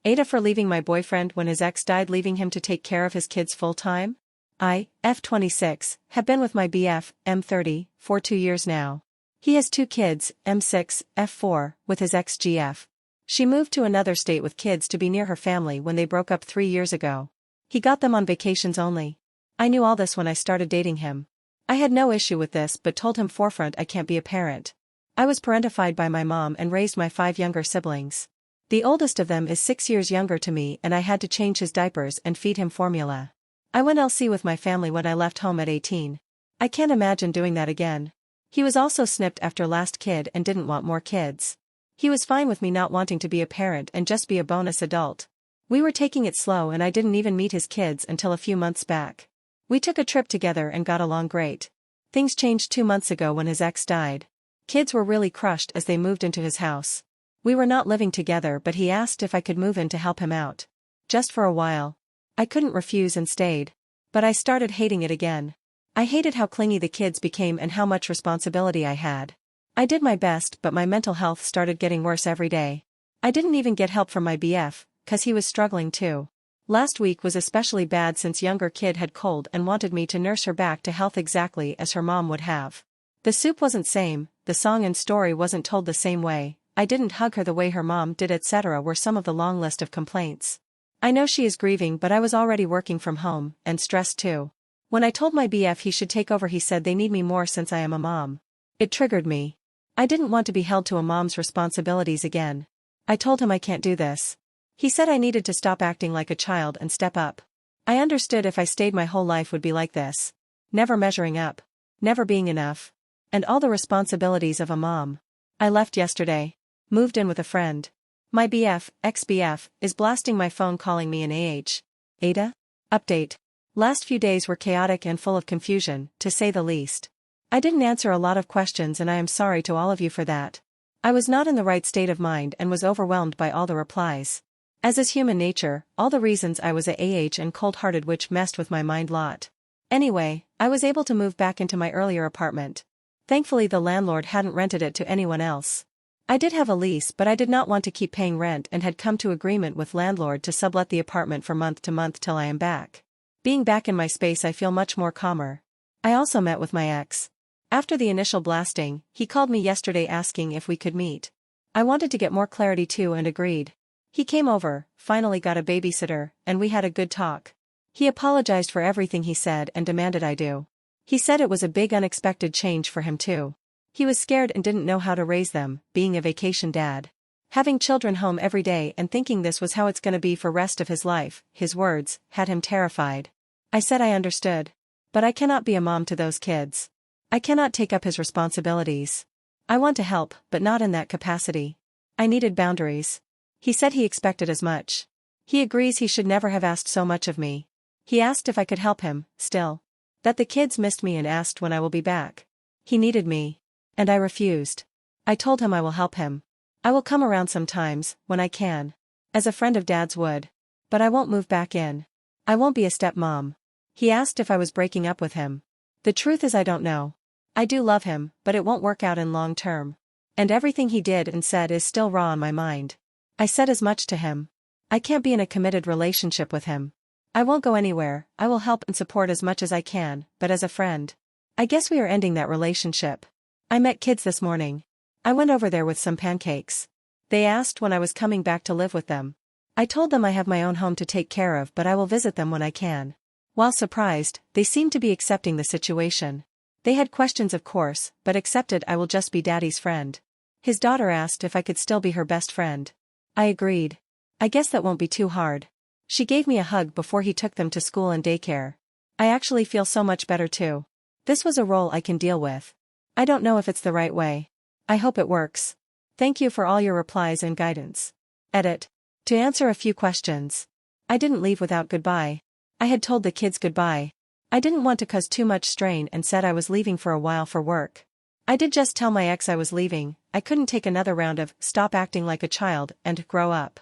AITAH for leaving my boyfriend when his ex died, leaving him to take care of his kids full-time? I, F26, have been with my BF, M30, for 2 years now. He has 2 kids, M6, F4, with his ex GF. She moved to another state with kids to be near her family when they broke up 3 years ago. He got them on vacations only. I knew all this when I started dating him. I had no issue with this but told him forefront I can't be a parent. I was parentified by my mom and raised my 5 younger siblings. The oldest of them is 6 years younger to me and I had to change his diapers and feed him formula. I went LC with my family when I left home at 18. I can't imagine doing that again. He was also snipped after last kid and didn't want more kids. He was fine with me not wanting to be a parent and just be a bonus adult. We were taking it slow and I didn't even meet his kids until a few months back. We took a trip together and got along great. Things changed 2 months ago when his ex died. Kids were really crushed as they moved into his house. We were not living together but he asked if I could move in to help him out. Just for a while. I couldn't refuse and stayed. But I started hating it again. I hated how clingy the kids became and how much responsibility I had. I did my best but my mental health started getting worse every day. I didn't even get help from my BF, 'cause he was struggling too. Last week was especially bad since younger kid had cold and wanted me to nurse her back to health exactly as her mom would have. The soup wasn't same, the song and story wasn't told the same way, I didn't hug her the way her mom did, etc. were some of the long list of complaints. I know she is grieving but I was already working from home, and stressed too. When I told my BF he should take over he said they need me more since I am a mom. It triggered me. I didn't want to be held to a mom's responsibilities again. I told him I can't do this. He said I needed to stop acting like a child and step up. I understood if I stayed my whole life would be like this. Never measuring up. Never being enough. And all the responsibilities of a mom. I left yesterday. Moved in with a friend. My BF, ex-BF, is blasting my phone calling me an AITAH update. Last few days were chaotic and full of confusion, to say the least. I didn't answer a lot of questions and I am sorry to all of you for that. I was not in the right state of mind and was overwhelmed by all the replies. As is human nature, all the reasons I was a AH and cold-hearted which messed with my mind lot. Anyway, I was able to move back into my earlier apartment. Thankfully the landlord hadn't rented it to anyone else. I did have a lease but I did not want to keep paying rent and had come to agreement with landlord to sublet the apartment for month to month till I am back. Being back in my space I feel much more calmer. I also met with my ex. After the initial blasting, he called me yesterday asking if we could meet. I wanted to get more clarity too and agreed. He came over, finally got a babysitter, and we had a good talk. He apologized for everything he said and demanded I do. He said it was a big unexpected change for him too. He was scared and didn't know how to raise them, being a vacation dad. Having children home every day and thinking this was how it's gonna be for rest of his life, his words, had him terrified. I said I understood. But I cannot be a mom to those kids. I cannot take up his responsibilities. I want to help, but not in that capacity. I needed boundaries. He said he expected as much. He agrees he should never have asked so much of me. He asked if I could help him, still. That the kids missed me and asked when I will be back. He needed me. And I refused. I told him I will help him. I will come around sometimes, when I can. As a friend of Dad's would. But I won't move back in. I won't be a stepmom. He asked if I was breaking up with him. The truth is I don't know. I do love him, but it won't work out in long term. And everything he did and said is still raw on my mind. I said as much to him. I can't be in a committed relationship with him. I won't go anywhere, I will help and support as much as I can, but as a friend. I guess we are ending that relationship. I met kids this morning. I went over there with some pancakes. They asked when I was coming back to live with them. I told them I have my own home to take care of but I will visit them when I can. While surprised, they seemed to be accepting the situation. They had questions of course, but accepted I will just be Daddy's friend. His daughter asked if I could still be her best friend. I agreed. I guess that won't be too hard. She gave me a hug before he took them to school and daycare. I actually feel so much better too. This was a role I can deal with. I don't know if it's the right way. I hope it works. Thank you for all your replies and guidance. Edit. To answer a few questions. I didn't leave without goodbye. I had told the kids goodbye. I didn't want to cause too much strain and said I was leaving for a while for work. I did just tell my ex I was leaving. I couldn't take another round of stop acting like a child and grow up.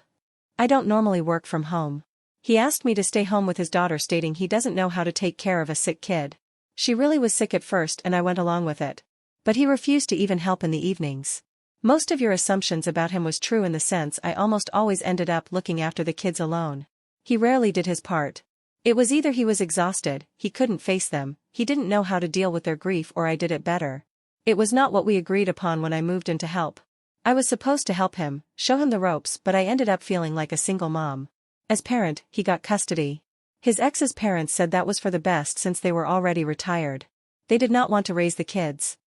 I don't normally work from home. He asked me to stay home with his daughter stating he doesn't know how to take care of a sick kid. She really was sick at first and I went along with it. But he refused to even help in the evenings. Most of your assumptions about him was true in the sense I almost always ended up looking after the kids alone. He rarely did his part. It was either he was exhausted, he couldn't face them, he didn't know how to deal with their grief, or I did it better. It was not what we agreed upon when I moved in to help. I was supposed to help him, show him the ropes, but I ended up feeling like a single mom. As parent, he got custody. His ex's parents said that was for the best since they were already retired. They did not want to raise the kids.